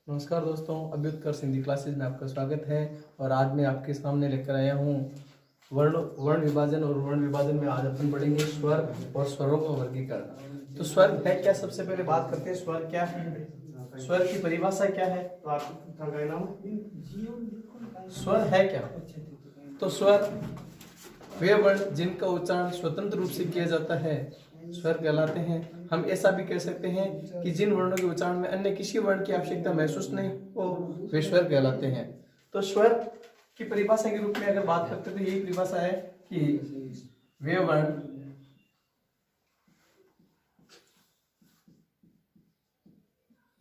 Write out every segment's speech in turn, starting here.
नमस्कार दोस्तों, अभ्युत्कर्ष हिंदी क्लासेज में आपका स्वागत है। और आज मैं आपके सामने लेकर आया हूँ वर्ण विभाजन। और वर्ण विभाजन में आज अपन पढ़ेंगे स्वर और स्वरों का वर्गीकरण। तो स्वर है क्या, सबसे पहले बात करते हैं स्वर क्या है, स्वर की परिभाषा क्या है। तो आपको स्वर है क्या, तो स्वर वे वर्ण जिनका उच्चारण स्वतंत्र रूप से किया जाता है स्वर कहलाते हैं। हम ऐसा भी कह सकते हैं कि जिन वर्णों के उच्चारण में अन्य किसी वर्ण की आवश्यकता महसूस नहीं हो वे स्वर कहलाते हैं। तो स्वर की परिभाषा के रूप में अगर बात करते हैं तो यही परिभाषा है कि वे वर्ण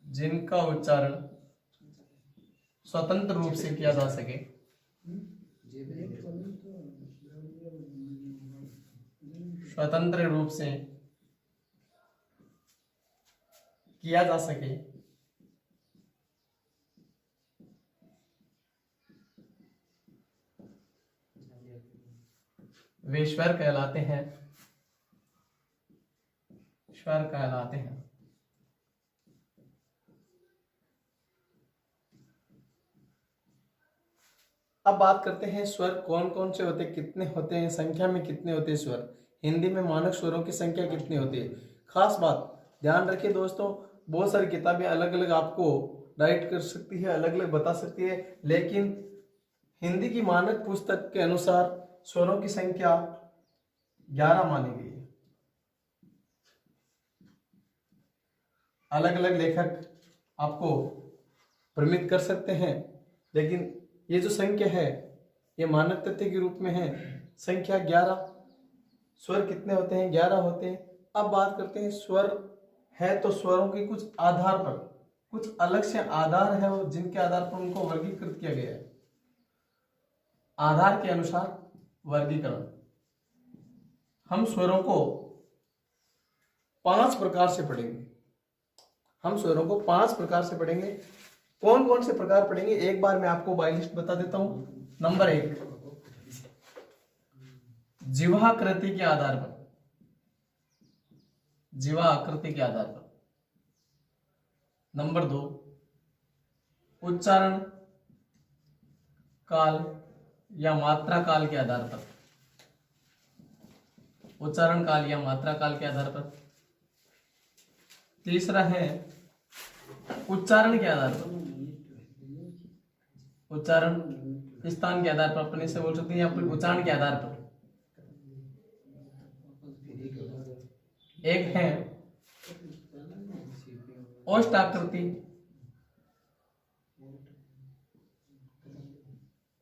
जिनका उच्चारण स्वतंत्र रूप से किया जा सके, स्वतंत्र रूप से किया जा सके, वे स्वर कहलाते हैं, स्वर कहलाते हैं। अब बात करते हैं स्वर कौन कौन से होते हैं, कितने होते हैं, संख्या में कितने होते हैं स्वर। हिंदी में मानक स्वरों की संख्या कितनी होती है। खास बात ध्यान रखिए दोस्तों, बहुत सारी किताबें अलग अलग आपको डाइट कर सकती है, अलग अलग बता सकती है, लेकिन हिंदी की मानक पुस्तक के अनुसार स्वरों की संख्या 11 मानी गई है। अलग अलग लेखक आपको भ्रमित कर सकते हैं, लेकिन ये जो संख्या है ये मानक तथ्य के रूप में है, संख्या 11। स्वर कितने होते हैं, 11 होते हैं। अब बात करते हैं स्वर है तो स्वरों के कुछ आधार पर, कुछ अलग से आधार है और जिनके आधार पर उनको वर्गीकृत किया गया है। आधार के अनुसार वर्गीकरण। हम स्वरों को 5 प्रकार से पढ़ेंगे, हम स्वरों को 5 प्रकार से पढ़ेंगे। कौन कौन से प्रकार पढ़ेंगे एक बार मैं आपको बाय लिस्ट बता देता हूं। नंबर 1 जिह्वाकृति के आधार पर, जिह्वाकृति के आधार पर। नंबर 2 उच्चारण काल या मात्रा काल के आधार पर, उच्चारण काल या मात्रा काल के आधार पर। तीसरा है उच्चारण के आधार पर, उच्चारण स्थान के आधार पर, अपने से बोल सकते हैं या फिर उच्चारण के आधार पर। एक है ओष्ठाकृति,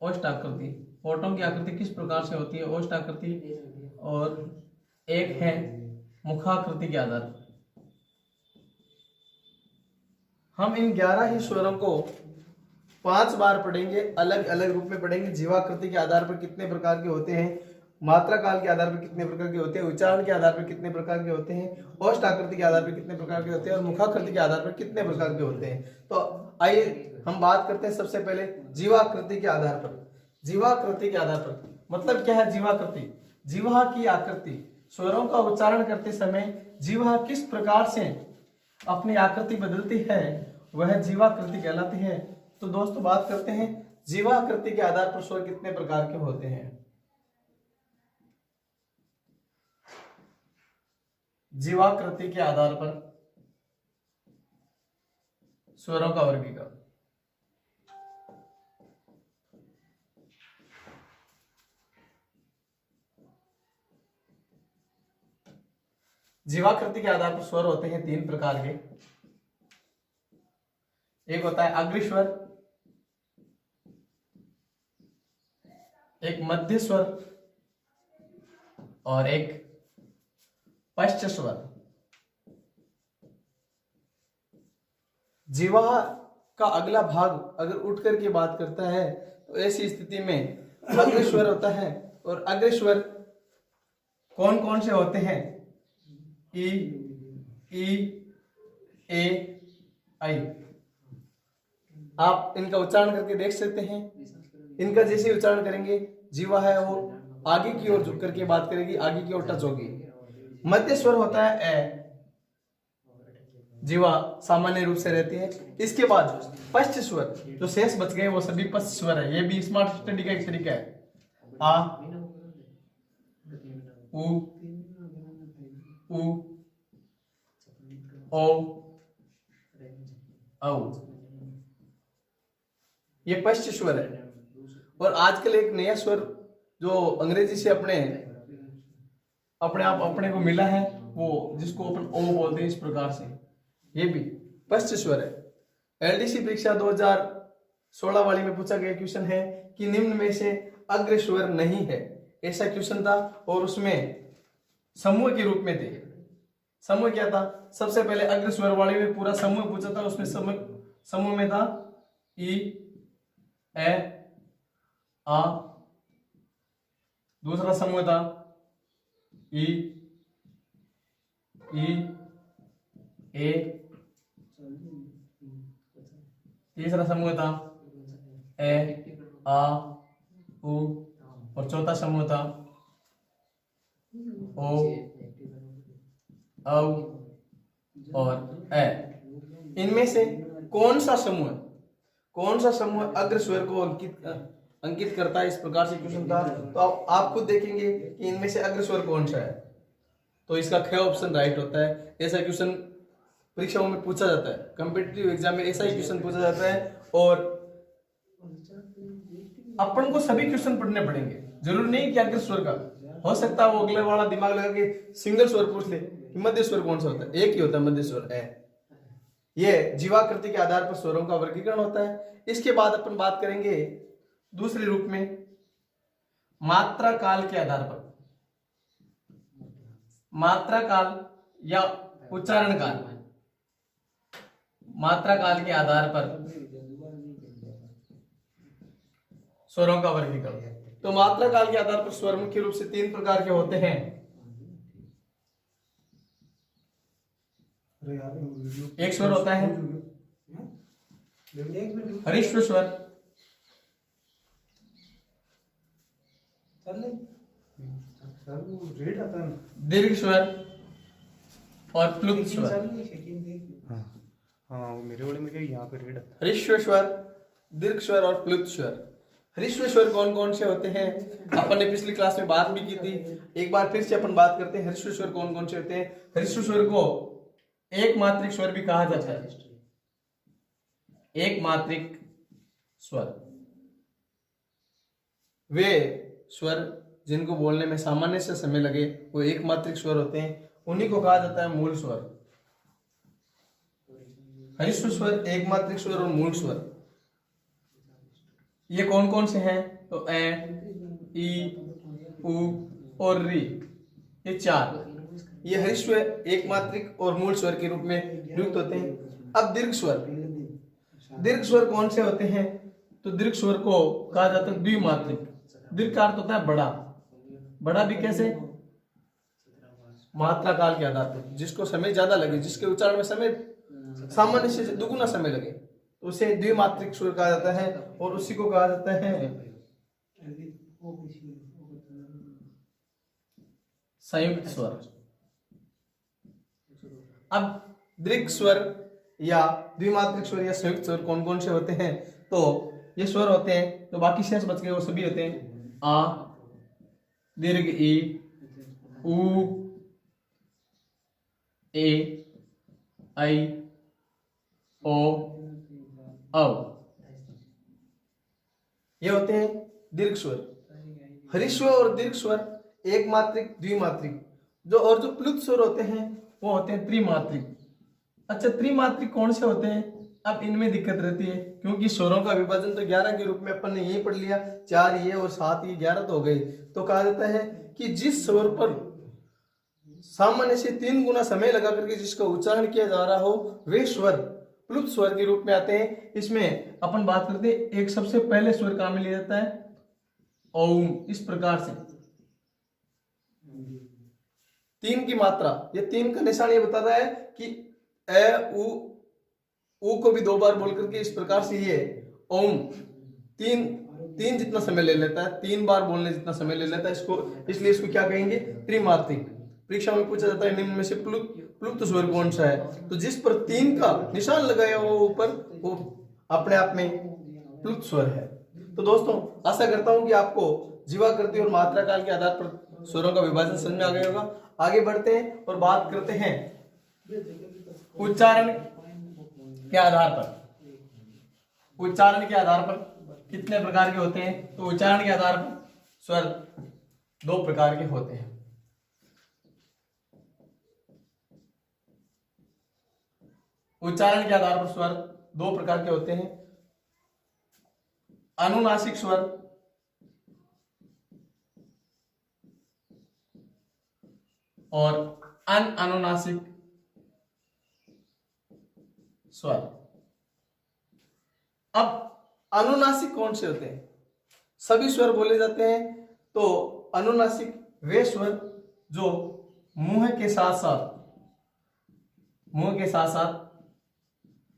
ओष्ठाकृति होठों की आकृति किस प्रकार से होती है, ओष्ठाकृति। और एक है मुखाकृति के आधार पर। हम इन 11 ही स्वरों को 5 बार पढ़ेंगे, अलग अलग रूप में पढ़ेंगे। जिह्वाकृति के आधार पर कितने प्रकार के होते हैं, मात्रा काल के आधार पर कितने प्रकार के होते हैं, उच्चारण के आधार पर कितने प्रकार के होते हैं, ओष्ठाकृति के आधार पर कितने प्रकार के होते हैं और मुखाकृति के आधार पर कितने प्रकार के होते हैं। तो आइए हम बात करते हैं सबसे पहले जिह्वाकृति के आधार पर। जिह्वाकृति के आधार पर मतलब क्या है जिह्वाकृति, जिह्वा की आकृति। स्वरों का उच्चारण करते समय जिह्वा किस प्रकार से अपनी आकृति बदलती है वह जिह्वाकृति कहलाती है। तो दोस्तों बात करते हैं जिह्वाकृति के आधार पर स्वर कितने प्रकार के होते हैं। जिह्वाकृति के आधार पर स्वरों का वर्गीकरण। जिह्वाकृति के आधार पर स्वर होते हैं 3 प्रकार के। एक होता है अग्रस्वर, एक मध्य स्वर और एक पश्च स्वर। जिह्वा का अगला भाग अगर उठ करके बात करता है तो ऐसी स्थिति में अग्रस्वर होता है। और अग्रस्वर कौन कौन से होते हैं, ई, ए, आई। आप इनका उच्चारण करके देख सकते हैं। इनका जैसे उच्चारण करेंगे जिह्वा है वो आगे की ओर झुक करके बात करेगी, आगे की ओर टच होगी। मध्य स्वर होता है ए, जीवा सामान्य रूप से रहती है। इसके बाद पश्च स्वर जो शेष बच गए वो सभी पश्च स्वर है। ये भी स्मार्ट स्टडी का एक तरीका है। आ, उ, ओ, औ, ये पश्च स्वर है। और आजकल एक नया स्वर जो अंग्रेजी से अपने को मिला है, वो जिसको अपन ओ बोलते हैं, इस प्रकार से ये भी पश्च स्वर है। एलडीसी परीक्षा 2016 वाली में पूछा गया क्वेश्चन है कि निम्न में से अग्र स्वर नहीं है, ऐसा क्वेश्चन था। और उसमें समूह के रूप में थे। समूह क्या था? सबसे पहले अग्र स्वर वाले में पूरा समूह पूछा था। उसमें समूह में था ई, ए, आ। दूसरा समूह था ई, ए। तीसरा समूह था ए, आ, उ। और चौथा समूह था ओ, औ और ए। इनमें से कौन सा समूह अग्र स्वर को अंकित करता है? इस प्रकार से क्वेश्चन था। तो आप खुद देखेंगे कि इनमें से अग्र स्वर कौन सा है। तो इसका ख ऑप्शन राइट होता है। ऐसा क्वेश्चन परीक्षाओं में पूछा जाता है, कॉम्पिटिटिव एग्जाम में ऐसा ही क्वेश्चन पूछा जाता है। और अपन को सभी क्वेश्चन पढ़ने पड़ेंगे, जरूरी नहीं कि अग्र स्वर का। हो सकता है वो अगले वाला दिमाग लगा के सिंगल स्वर पूछ ले कि मध्य स्वर कौन सा होता है। एक ही होता है मध्य स्वर है। ये जीवाकृति के आधार पर स्वरों का वर्गीकरण होता है। इसके बाद अपन बात करेंगे दूसरे रूप में मात्रा काल के आधार पर। मात्रा काल या उच्चारण काल। मात्रा काल के आधार पर स्वरों का वर्गीकरण। तो मात्रा काल के आधार पर स्वर मुख्य रूप से 3 प्रकार के होते हैं। एक स्वर होता है हरिश्व स्वर, दीर्घ स्वर और प्लुत स्वर। हाँ मेरे वाले में क्या यहाँ पे रेड आता है। हरिश्व स्वर, दीर्घ स्वर और प्लुत स्वर। हरिश्व स्वर कौन कौन से होते हैं अपन ने पिछली क्लास में बात भी की थी। एक बार फिर से अपन बात करते हैं हरिश्व स्वर कौन कौन से होते हैं। हरिश्व स्वर को एक मात्रिक स्वर भी कहा जाता है। एक मात्रिक स्वर वे स्वर जिनको बोलने में सामान्य से समय लगे, वो एक मात्रिक स्वर होते हैं, उन्हीं को कहा जाता है मूल स्वर। हरिश्व स्वर, एक मात्रिक स्वर और मूल स्वर ये कौन कौन से हैं? तो ए, ई, उ और री, ये 4 ये हरिश्व एक मात्रिक और मूल स्वर के रूप में नियुक्त होते हैं। अब दीर्घ स्वर, दीर्घ स्वर कौन से होते हैं? तो दीर्घ स्वर को कहा जाता है द्विमात्रिक। दीर्घ का अर्थ होता है बड़ा। बड़ा भी कैसे? मात्रा काल के आधार पर, जिसको समय ज्यादा लगे, जिसके उच्चारण में समय सामान्य से दुगुना समय लगे, तो उसे द्विमात्रिक स्वर कहा जाता है। और उसी को कहा जाता है संयुक्त स्वर। अब दीर्घ स्वर या द्विमात्रिक स्वर या संयुक्त स्वर कौन कौन से होते हैं? तो ये स्वर होते हैं, तो बाकी शेष बच गए वो सभी होते हैं आ, दीर्घ ई, उ, ए, आई, ओ, औ। ये होते हैं दीर्घ स्वर। हरिश्व और दीर्घ स्वर एक मात्रिक, द्विमात्रिक। और जो प्लुत स्वर होते हैं वो होते हैं त्रिमात्रिक। अच्छा, त्रिमात्रिक कौन से होते हैं? अब इनमें दिक्कत रहती है क्योंकि स्वरों का विभाजन तो 11 के रूप में अपन ने यही पढ़ लिया, 4 ये और 7 ये, 11 तो हो गई। तो कहा जाता है कि जिस स्वर पर सामान्य से 3 गुना समय लगा करके जिसका उच्चारण किया जा रहा हो वे स्वर प्लुत स्वर के रूप में आते हैं। इसमें अपन बात करते हैं, एक सबसे पहले स्वर काम में लिया जाता है ओम। इस प्रकार से 3 की मात्रा, ये 3 का निशान ये बता रहा है कि ए, उ को भी 2 बार बोल करके इस प्रकार से ये ओम 3 जितना समय ले लेता है, 3 बार बोलने जितना समय ले लेता है इसको, इसलिए इसको क्या कहेंगे? त्रिमात्रिक। परीक्षा में पूछा जाता है निम्न में से प्लुप्त स्वर कौन सा है, तो जिस पर 3 का निशान लगाया हुआ ऊपर वो अपने आप में प्लुप्त स्वर है। तो दोस्तों आशा करता हूं कि आपको जीवाकृति और मात्रा काल के आधार पर स्वरों का विभाजन समझ में आ गया होगा। आगे बढ़ते हैं और बात करते हैं उच्चारण के आधार पर। उच्चारण के आधार पर कितने प्रकार के होते हैं, तो उच्चारण के आधार पर स्वर 2 प्रकार के होते हैं। उच्चारण के आधार पर स्वर 2 प्रकार के होते हैं, अनुनासिक स्वर और अनअनुनासिक स्वर। अब अनुनासिक कौन से होते हैं? सभी स्वर बोले जाते हैं। तो अनुनासिक वे स्वर जो मुंह के साथ साथ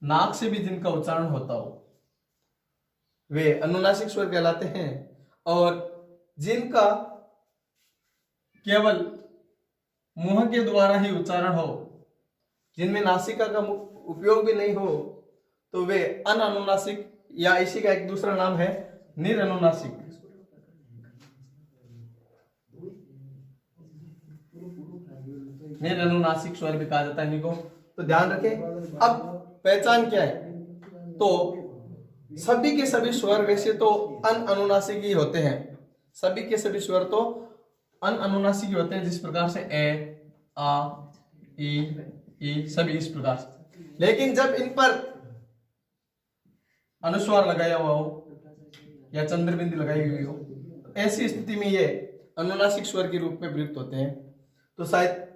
नाक से भी जिनका उच्चारण होता हो, वे अनुनासिक स्वर कहलाते हैं। और जिनका केवल मुंह के द्वारा ही उच्चारण हो, जिनमें नासिका का उपयोग भी नहीं हो, तो वे अनअनुनासिक, या इसी का एक दूसरा नाम है निरनुनासिक। निरनुनासिक स्वर भी कहा जाता है इनको, तो ध्यान रखें। अब पहचान क्या है, तो सभी के सभी स्वर वैसे तो अनअनुनासिक ही होते हैं। सभी के सभी स्वर तो अनअनुनासिक ही होते हैं, जिस प्रकार से ए, आ, ई सभी इस प्रकार से। लेकिन जब इन पर अनुस्वार लगाया हुआ हो या चंद्र बिंदी लगाई हुई हो, तो ऐसी स्थिति में ये अनुनासिक स्वर के रूप में प्रयुक्त होते हैं। तो शायद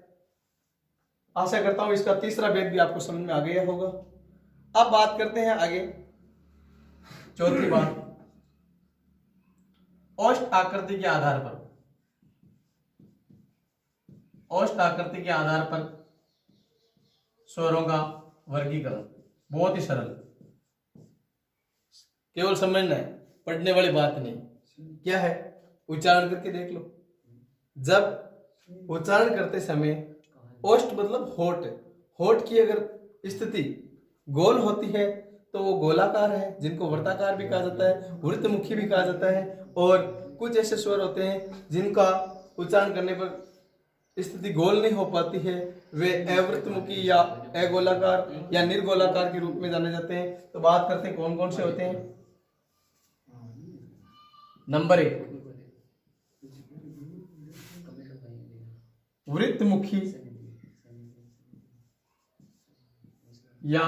आशा करता हूं इसका तीसरा भेद भी आपको समझ में आ गया होगा। अब बात करते हैं आगे, चौथी बात, औष्ठ आकृति के आधार पर। औष्ठ आकृति के आधार पर स्वरों का वर्गीकरण बहुत ही सरल, केवल समझना है, पढ़ने वाली बात नहीं। क्या है, उच्चारण करके देख लो। जब उच्चारण करते समय ओष्ठ मतलब होठ, होठ की अगर स्थिति गोल होती है तो वो गोलाकार है, जिनको वृत्ताकार भी कहा जाता है, वृत्तमुखी भी कहा जाता है। और कुछ ऐसे स्वर होते हैं जिनका उच्चारण करने पर स्थिति गोल नहीं हो पाती है, वे अवृत्तमुखी या अगोलाकार या निर्गोलाकार के रूप में जाने जाते हैं। तो बात करते हैं कौन कौन से होते हैं। नंबर 1, वृत्तमुखी या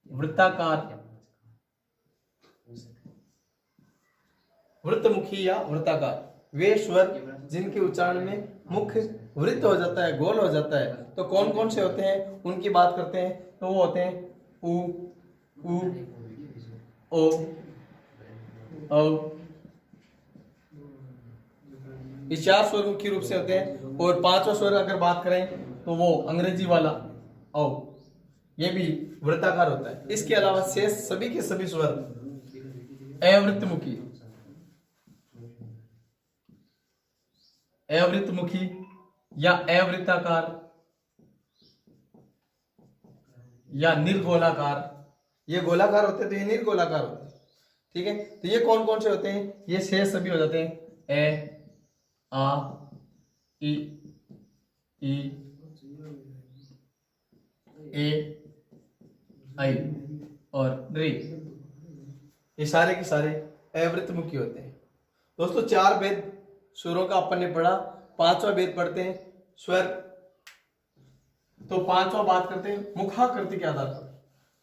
वृत्ताकार, वृत्तमुखी या वृत्ताकार वे स्वर जिनके उच्चारण में मुख्य वृत्त हो जाता है, गोल हो जाता है। तो कौन कौन से होते हैं उनकी बात करते हैं। तो वो होते हैं उ, ओ, औ। ये 4 स्वर मुख्य रूप से होते हैं। और 5वां स्वर अगर बात करें तो वो अंग्रेजी वाला औ, ये भी वृत्ताकार होता है। इसके अलावा शेष सभी के सभी स्वर अवृत्तमुखी, अवृत्तमुखी या अवृत्ताकार या निर्गोलाकार, ये गोलाकार होते हैं तो ये निर्गोलाकार होते हैं। ठीक है, तो ये कौन कौन से होते हैं, ये शेष सभी हो जाते हैं ए, आ, ई, ए, आई और री, ये सारे के सारे अवृत्तमुखी होते हैं। दोस्तों 4 भेद स्वरों का अपन ने पढ़ा। 5वां भेद पढ़ते हैं स्वर। तो 5वां बात करते हैं मुखाकृति के आधार पर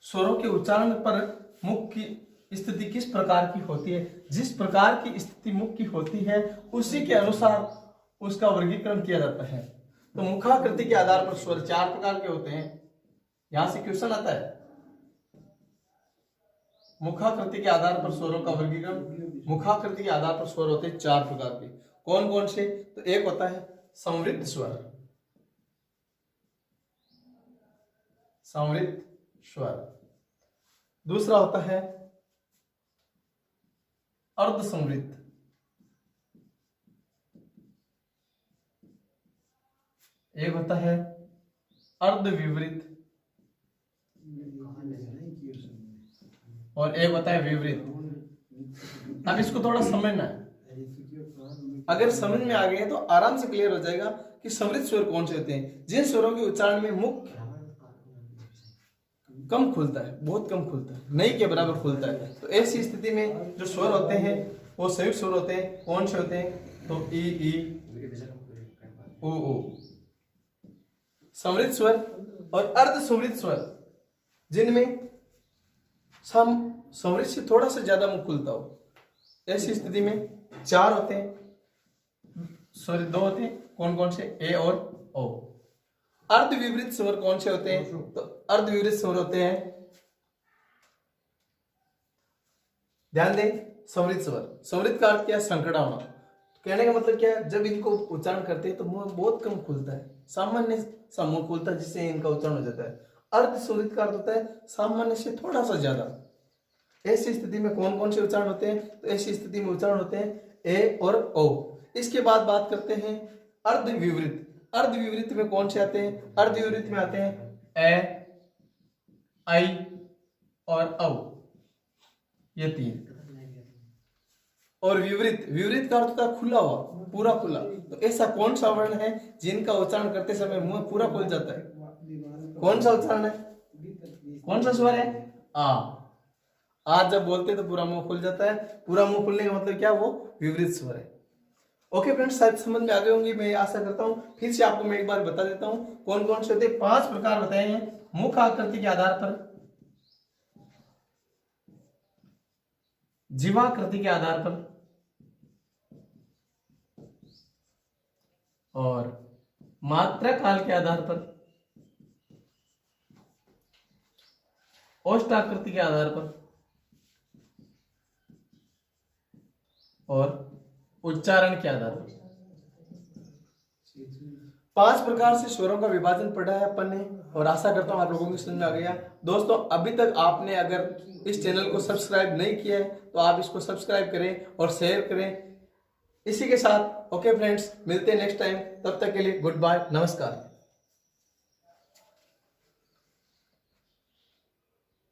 स्वरों के उच्चारण पर मुख की स्थिति किस प्रकार की होती है। जिस प्रकार की स्थिति मुख की होती है उसी के अनुसार उसका वर्गीकरण किया जाता है। तो मुखाकृति के आधार पर स्वर 4 प्रकार के होते हैं। यहां से क्वेश्चन आता है, मुखाकृति के आधार पर स्वरों का वर्गीकरण। मुखाकृति के आधार पर स्वर होते हैं 4 प्रकार के। कौन कौन से, तो एक होता है संवृत्त स्वर, संवृत्त स्वर। दूसरा होता है अर्धसंवृत्त, एक होता है अर्ध विवरित और एक होता है विवरित। अब इसको थोड़ा समझना है, अगर समझ में आ गए तो आराम से क्लियर हो जाएगा कि समृद्ध स्वर कौन से होते हैं, जिन स्वरों के उच्चारण में मुख कम खुलता है, बहुत कम खुलता है, नहीं के बराबर खुलता है। तो ऐसी स्थिति में जो स्वर होते हैं वो संयुक्त स्वर होते हैं। कौन से होते हैं? तो ई ओ। समृद्ध स्वर और अर्ध समृद्ध स्वर, जिनमें समृद्ध से थोड़ा सा ज्यादा मुख खुलता हो, ऐसी स्थिति में 4 होते हैं, सॉरी 2 होते हैं। कौन कौन से? ए और ओ। अर्ध विवरित स्वर कौन से होते हैं? तो अर्ध विवरित स्वर होते हैं, ध्यान दें, समृद्ध स्वर। समृद्ध का अर्थ क्या है? संकड़ा होना। कहने का मतलब क्या है? जब इनको उच्चारण करते हैं तो मुंह बहुत कम खुलता है, सामान्य सा मुंह खुलता है, जिससे इनका उच्चारण हो जाता है। अर्ध समृद्ध का अर्थ होता है सामान्य से थोड़ा सा ज्यादा। ऐसी स्थिति में कौन कौन से उच्चारण होते हैं? तो ऐसी स्थिति में उच्चारण होते हैं ए और ओ। इसके बाद बात करते हैं अर्ध विवरित। अर्ध विवरित में कौन से आते हैं? अर्ध विवरित में आते हैं ए, आई और औ, ये 3। और विवरित, विवरित का अर्थ होता है खुला हुआ, पूरा खुला। तो ऐसा कौन सा वर्ण है जिनका उच्चारण करते समय मुंह पूरा खुल जाता है? कौन सा उच्चारण है? कौन सा स्वर है? आ जब बोलते हैं तो पूरा मुंह खुल जाता है। पूरा मुंह खुलने का मतलब क्या? वो विवरित स्वर है। ओके फ्रेंड्स, शायद समझ में आ गए होंगे, मैं आशा करता हूं। फिर से आपको मैं एक बार बता देता हूं कौन कौन से होते हैं। 5 प्रकार बताए हैं मुख आकृति के आधार पर, जीवाकृति के आधार पर और मात्रा काल के आधार पर, ओष्ठाकृति के आधार पर और उच्चारण के आधार पर। 5 प्रकार से स्वरों का विभाजन पढ़ा है अपन ने, और आशा करता हूं आप लोगों को समझ में आ गया। दोस्तों, अभी तक आपने अगर इस चैनल को सब्सक्राइब नहीं किया है तो आप इसको सब्सक्राइब करें और शेयर करें। इसी के साथ ओके फ्रेंड्स, मिलते हैं नेक्स्ट टाइम। तब तक के लिए गुड बाय, नमस्कार।